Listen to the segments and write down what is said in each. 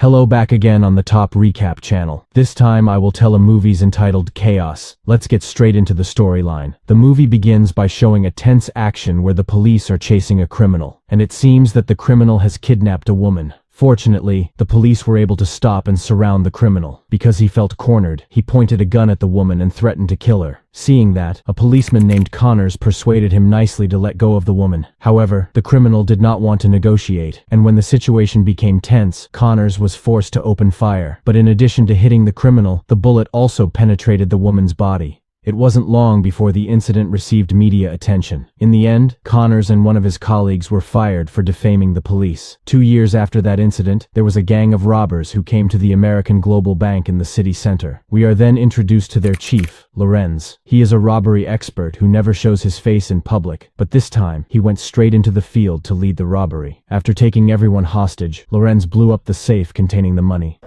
Hello, back again on the Top Recap channel. This time I will tell a movie's entitled Chaos. Let's get straight into the storyline. The movie begins by showing a tense action where the police are chasing a criminal, and it seems that the criminal has kidnapped a woman. Fortunately, the police were able to stop and surround the criminal. Because he felt cornered, he pointed a gun at the woman and threatened to kill her. Seeing that, a policeman named Connors persuaded him nicely to let go of the woman. However, the criminal did not want to negotiate, and when the situation became tense, Connors was forced to open fire. But in addition to hitting the criminal, the bullet also penetrated the woman's body. It wasn't long before the incident received media attention. In the end, Connors and one of his colleagues were fired for defaming the police. 2 years after that incident, there was a gang of robbers who came to the American Global Bank in the city center. We are then introduced to their chief, Lorenz. He is a robbery expert who never shows his face in public, but this time, he went straight into the field to lead the robbery. After taking everyone hostage, Lorenz blew up the safe containing the money.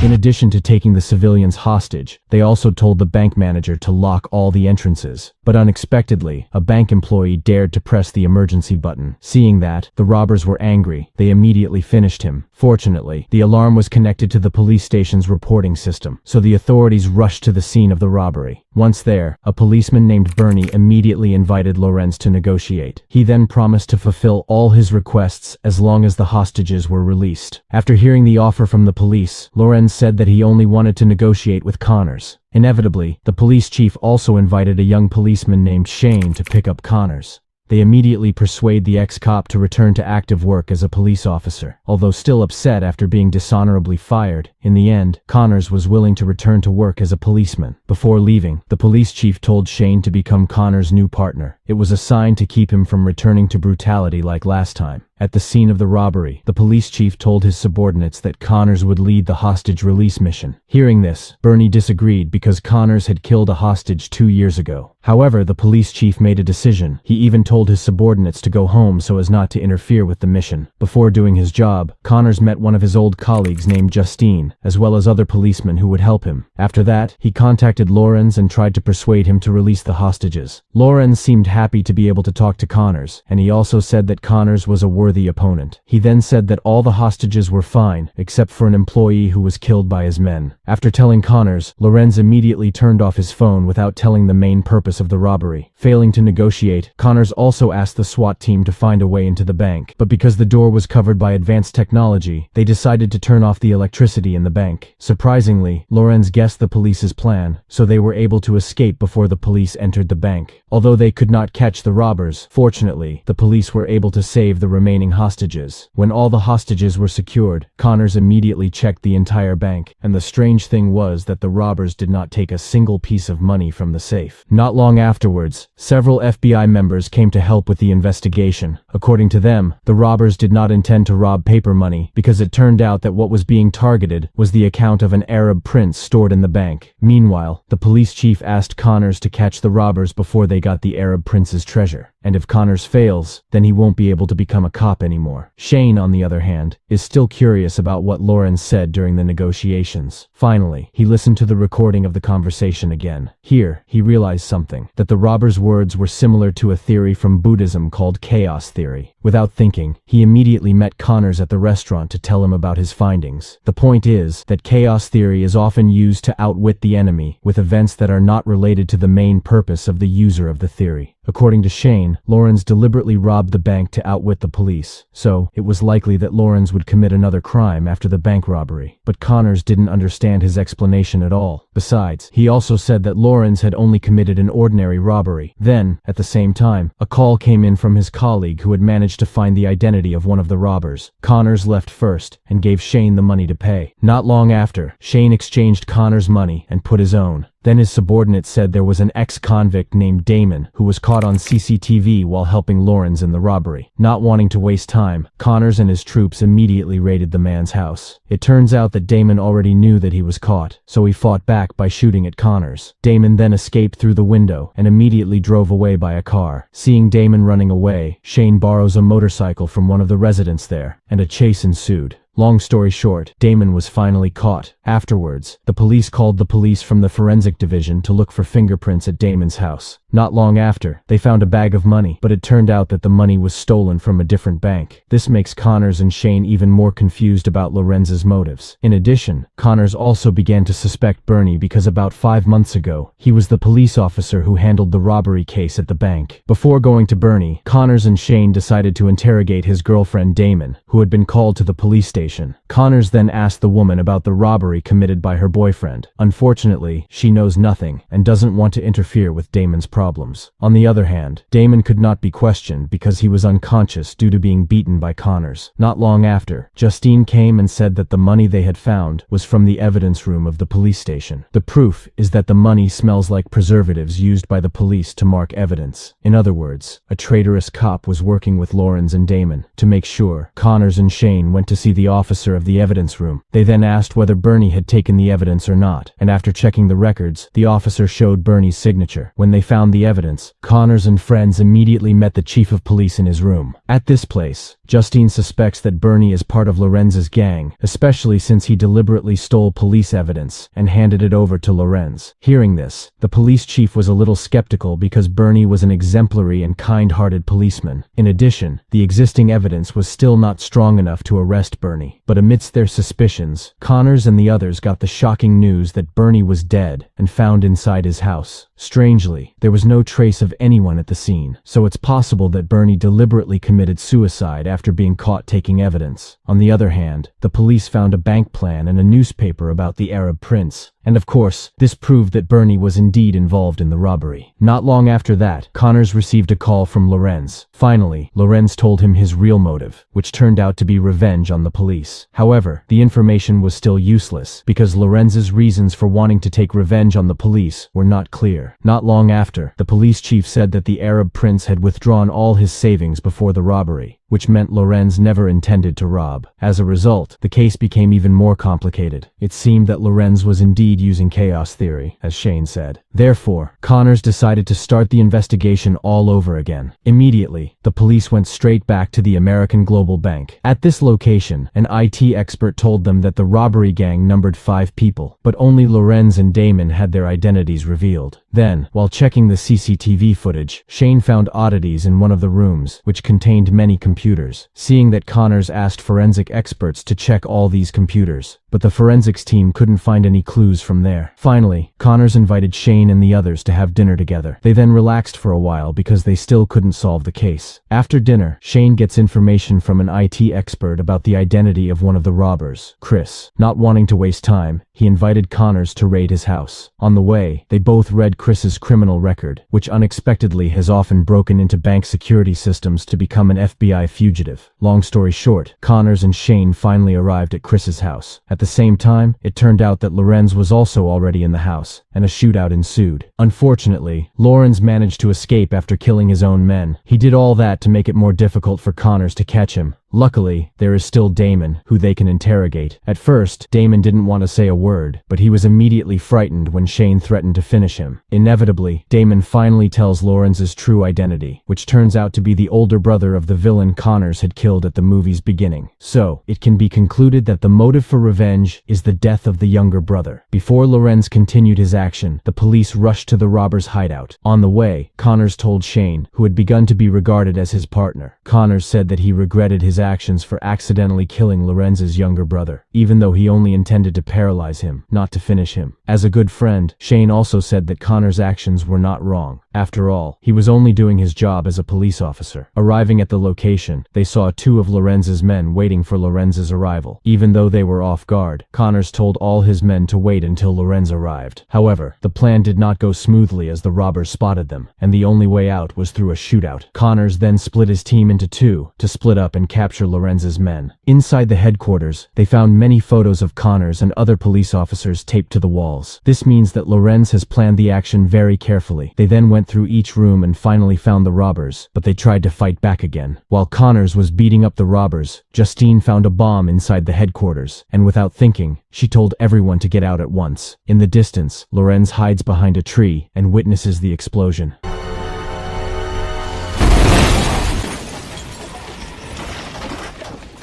In addition to taking the civilians hostage, they also told the bank manager to lock all the entrances. But unexpectedly, a bank employee dared to press the emergency button. Seeing that, the robbers were angry. They immediately finished him. Fortunately, the alarm was connected to the police station's reporting system, so the authorities rushed to the scene of the robbery. Once there, a policeman named Bernie immediately invited Lorenz to negotiate. He then promised to fulfill all his requests as long as the hostages were released. After hearing the offer from the police, Lorenz said that he only wanted to negotiate with Connors. Inevitably, the police chief also invited a young policeman named Shane to pick up Connors. They immediately persuade the ex-cop to return to active work as a police officer. Although still upset after being dishonorably fired, in the end, Connors was willing to return to work as a policeman. Before leaving, the police chief told Shane to become Connors' new partner. It was a sign to keep him from returning to brutality like last time. At the scene of the robbery, the police chief told his subordinates that Connors would lead the hostage release mission. Hearing this, Bernie disagreed because Connors had killed a hostage 2 years ago. However, the police chief made a decision. He even told his subordinates to go home so as not to interfere with the mission. Before doing his job, Connors met one of his old colleagues named Justine, as well as other policemen who would help him. After that, he contacted Lorenz and tried to persuade him to release the hostages. Lorenz seemed happy to be able to talk to Connors, and he also said that Connors was a worthy opponent. He then said that all the hostages were fine, except for an employee who was killed by his men. After telling Connors, Lorenz immediately turned off his phone without telling the main purpose of the robbery. Failing to negotiate, Connors also asked the SWAT team to find a way into the bank, but because the door was covered by advanced technology, they decided to turn off the electricity in the bank. Surprisingly, Lorenz guessed the police's plan, so they were able to escape before the police entered the bank. Although they could not catch the robbers, fortunately, the police were able to save the remaining hostages. When all the hostages were secured, Connors immediately checked the entire bank, and the strange thing was that the robbers did not take a single piece of money from the safe. Not long afterwards, several FBI members came to help with the investigation. According to them, the robbers did not intend to rob paper money because it turned out that what was being targeted was the account of an Arab prince stored in the bank. Meanwhile, the police chief asked Connors to catch the robbers before they got the Arab prince's treasure. And if Connors fails, then he won't be able to become a cop anymore. Shane, on the other hand, is still curious about what Lorenz said during the negotiations. Finally, he listened to the recording of the conversation again. Here, he realized something, that the robbers' words were similar to a theory from Buddhism called chaos theory. Without thinking, he immediately met Connors at the restaurant to tell him about his findings. The point is that chaos theory is often used to outwit the enemy with events that are not related to the main purpose of the user of the theory. According to Shane, Lorenz deliberately robbed the bank to outwit the police, so it was likely that Lorenz would commit another crime after the bank robbery. But Connors didn't understand his explanation at all. Besides, he also said that Lorenz had only committed an ordinary robbery. Then, at the same time, a call came in from his colleague who had managed to find the identity of one of the robbers. Connors left first and gave Shane the money to pay. Not long after, Shane exchanged Connors' money and put his own. Then his subordinate said there was an ex-convict named Damon who was caught on CCTV while helping Lorenz in the robbery. Not wanting to waste time, Connors and his troops immediately raided the man's house. It turns out that Damon already knew that he was caught, so he fought back by shooting at Connors. Damon then escaped through the window and immediately drove away by a car. Seeing Damon running away, Shane borrows a motorcycle from one of the residents there, and a chase ensued. Long story short, Damon was finally caught. Afterwards, the police called the police from the forensic division to look for fingerprints at Damon's house. Not long after, they found a bag of money, but it turned out that the money was stolen from a different bank. This makes Connors and Shane even more confused about Lorenz's motives. In addition, Connors also began to suspect Bernie because about 5 months ago, he was the police officer who handled the robbery case at the bank. Before going to Bernie, Connors and Shane decided to interrogate his girlfriend Damon, who had been called to the police station. Connors then asked the woman about the robbery committed by her boyfriend. Unfortunately, she knows nothing and doesn't want to interfere with Damon's problems. On the other hand, Damon could not be questioned because he was unconscious due to being beaten by Connors. Not long after, Justine came and said that the money they had found was from the evidence room of the police station. The proof is that the money smells like preservatives used by the police to mark evidence. In other words, a traitorous cop was working with Lorenz and Damon. To make sure, Connors and Shane went to see the officer of the evidence room. They then asked whether Bernie had taken the evidence or not, and after checking the records, the officer showed Bernie's signature. When they found the evidence, Connors and friends immediately met the chief of police in his room. At this place, Justine suspects that Bernie is part of Lorenz's gang, especially since he deliberately stole police evidence and handed it over to Lorenz. Hearing this, the police chief was a little skeptical because Bernie was an exemplary and kind-hearted policeman. In addition, the existing evidence was still not strong enough to arrest Bernie. But amidst their suspicions, Connors and the others got the shocking news that Bernie was dead and found inside his house. Strangely, there was no trace of anyone at the scene, so it's possible that Bernie deliberately committed suicide after being caught taking evidence. On the other hand, the police found a bank plan and a newspaper about the Arab prince. And of course, this proved that Bernie was indeed involved in the robbery. Not long after that, Connors received a call from Lorenz. Finally, Lorenz told him his real motive, which turned out to be revenge on the police. However, the information was still useless, because Lorenz's reasons for wanting to take revenge on the police were not clear. Not long after, the police chief said that the Arab prince had withdrawn all his savings before the robbery, which meant Lorenz never intended to rob. As a result, the case became even more complicated. It seemed that Lorenz was indeed using chaos theory, as Shane said. Therefore, Connors decided to start the investigation all over again. Immediately, the police went straight back to the American Global Bank. At this location, an IT expert told them that the robbery gang numbered 5 people, but only Lorenz and Damon had their identities revealed. Then, while checking the CCTV footage, Shane found oddities in one of the rooms, which contained many computers. Seeing that Connors asked forensic experts to check all these computers, but the forensics team couldn't find any clues from there. Finally, Connors invited Shane and the others to have dinner together. They then relaxed for a while because they still couldn't solve the case. After dinner, Shane gets information from an IT expert about the identity of one of the robbers, Chris. Not wanting to waste time, he invited Connors to raid his house. On the way, they both read Chris's criminal record, which unexpectedly has often broken into bank security systems to become an FBI fugitive. Long story short, Connors and Shane finally arrived at Chris's house. At the same time, it turned out that Lorenz was also already in the house, and a shootout ensued. Unfortunately, Lorenz managed to escape after killing his own men. He did all that to make it more difficult for Connors to catch him. Luckily, there is still Damon, who they can interrogate. At first, Damon didn't want to say a word, but he was immediately frightened when Shane threatened to finish him. Inevitably, Damon finally tells Lorenz's true identity, which turns out to be the older brother of the villain Connors had killed at the movie's beginning. So, it can be concluded that the motive for revenge is the death of the younger brother. Before Lorenz continued his action, the police rushed to the robber's hideout. On the way, Connors told Shane, who had begun to be regarded as his partner. Connors said that he regretted his actions for accidentally killing Lorenz's younger brother, even though he only intended to paralyze him, not to finish him. As a good friend, Shane also said that Connors' actions were not wrong. After all, he was only doing his job as a police officer. Arriving at the location, they saw 2 of Lorenz's men waiting for Lorenz's arrival. Even though they were off guard, Connors told all his men to wait until Lorenz arrived. However, the plan did not go smoothly as the robbers spotted them, and the only way out was through a shootout. Connors then split his team into 2 to split up and capture Lorenz's men. Inside the headquarters, they found many photos of Connors and other police officers taped to the walls. This means that Lorenz has planned the action very carefully. They then went through each room and finally found the robbers, but they tried to fight back again. While Connors was beating up the robbers, Justine found a bomb inside the headquarters, and without thinking, she told everyone to get out at once. In the distance, Lorenz hides behind a tree and witnesses the explosion.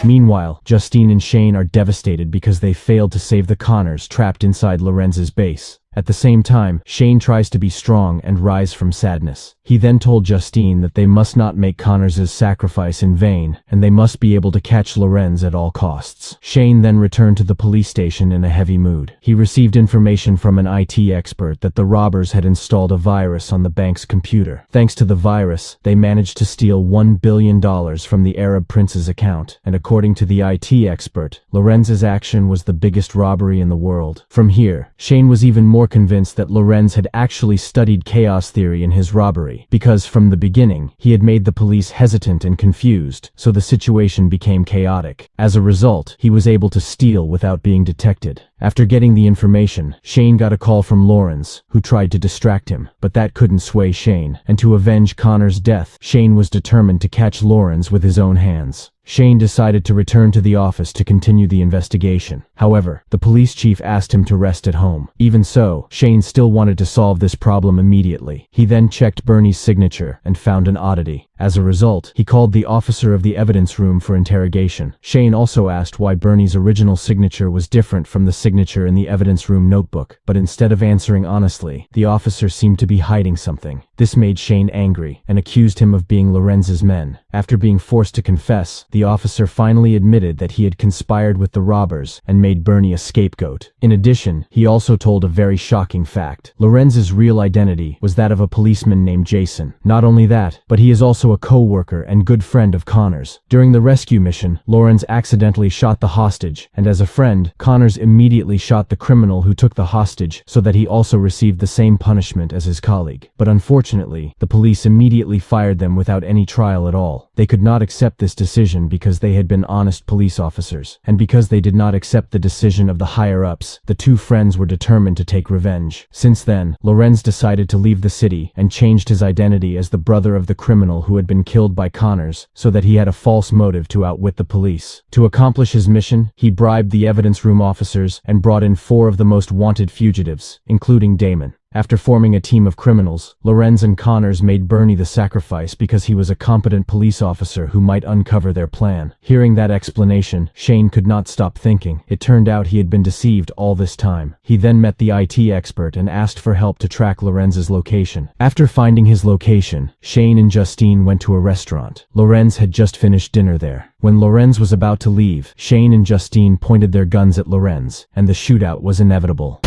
Meanwhile, Justine and Shane are devastated because they failed to save the Connors trapped inside Lorenz's base. At the same time, Shane tries to be strong and rise from sadness. He then told Justine that they must not make Connors' sacrifice in vain, and they must be able to catch Lorenz at all costs. Shane then returned to the police station in a heavy mood. He received information from an IT expert that the robbers had installed a virus on the bank's computer. Thanks to the virus, they managed to steal $1 billion from the Arab prince's account, and according to the IT expert, Lorenz's action was the biggest robbery in the world. From here, Shane was even more convinced that Lorenz had actually studied chaos theory in his robbery, because from the beginning, he had made the police hesitant and confused, so the situation became chaotic. As a result, he was able to steal without being detected. After getting the information, Shane got a call from Lorenz, who tried to distract him, but that couldn't sway Shane, and to avenge Connor's death, Shane was determined to catch Lorenz with his own hands. Shane decided to return to the office to continue the investigation. However, the police chief asked him to rest at home. Even so, Shane still wanted to solve this problem immediately. He then checked Bernie's signature and found an oddity. As a result, he called the officer of the evidence room for interrogation. Shane also asked why Bernie's original signature was different from the signature in the evidence room notebook, but instead of answering honestly, the officer seemed to be hiding something. This made Shane angry and accused him of being Lorenz's men. After being forced to confess, the officer finally admitted that he had conspired with the robbers and made Bernie a scapegoat. In addition, he also told a very shocking fact. Lorenz's real identity was that of a policeman named Jason. Not only that, but he is also a co-worker and good friend of Connor's. During the rescue mission, Lorenz accidentally shot the hostage, and as a friend, Connors immediately shot the criminal who took the hostage so that he also received the same punishment as his colleague. But unfortunately, the police immediately fired them without any trial at all. They could not accept this decision because they had been honest police officers, and because they did not accept the decision of the higher-ups, the two friends were determined to take revenge. Since then, Lorenz decided to leave the city and changed his identity as the brother of the criminal who had been killed by Connors, so that he had a false motive to outwit the police. To accomplish his mission, he bribed the evidence room officers and brought in 4 of the most wanted fugitives, including Damon. After forming a team of criminals, Lorenz and Connors made Bernie the sacrifice because he was a competent police officer who might uncover their plan. Hearing that explanation, Shane could not stop thinking. It turned out he had been deceived all this time. He then met the IT expert and asked for help to track Lorenz's location. After finding his location, Shane and Justine went to a restaurant. Lorenz had just finished dinner there. When Lorenz was about to leave, Shane and Justine pointed their guns at Lorenz, and the shootout was inevitable.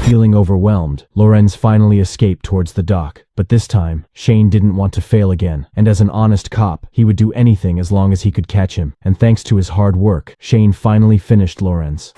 Feeling overwhelmed, Lorenz finally escaped towards the dock. But this time, Shane didn't want to fail again, and as an honest cop, he would do anything as long as he could catch him. And thanks to his hard work, Shane finally finished Lorenz.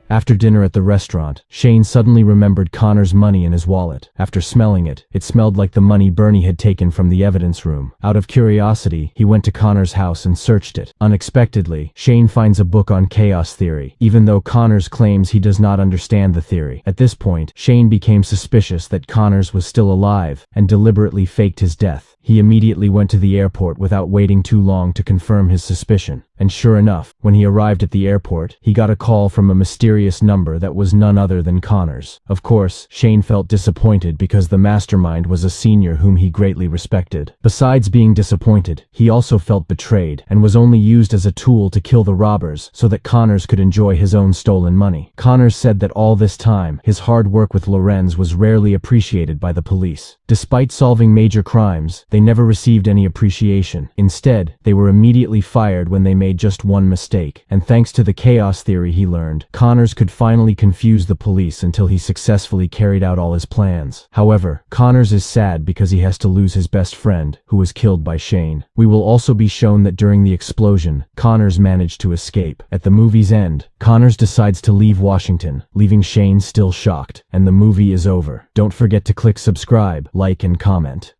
After dinner at the restaurant, Shane suddenly remembered Connor's money in his wallet. After smelling it, it smelled like the money Bernie had taken from the evidence room. Out of curiosity, he went to Connor's house and searched it. Unexpectedly, Shane finds a book on chaos theory, even though Connors claims he does not understand the theory. At this point, Shane became suspicious that Connors was still alive and deliberately faked his death. He immediately went to the airport without waiting too long to confirm his suspicion. And sure enough, when he arrived at the airport, he got a call from a mysterious number that was none other than Connors. Of course, Shane felt disappointed because the mastermind was a senior whom he greatly respected. Besides being disappointed, he also felt betrayed and was only used as a tool to kill the robbers so that Connors could enjoy his own stolen money. Connors said that all this time, his hard work with Lorenz was rarely appreciated by the police. Despite solving major crimes, they never received any appreciation. Instead, they were immediately fired when they made just one mistake. And thanks to the chaos theory he learned, Connors could finally confuse the police until he successfully carried out all his plans. However, Connors is sad because he has to lose his best friend, who was killed by Shane. We will also be shown that during the explosion, Connors managed to escape. At the movie's end, Connors decides to leave Washington, leaving Shane still shocked, and the movie is over. Don't forget to click subscribe, like, and comment.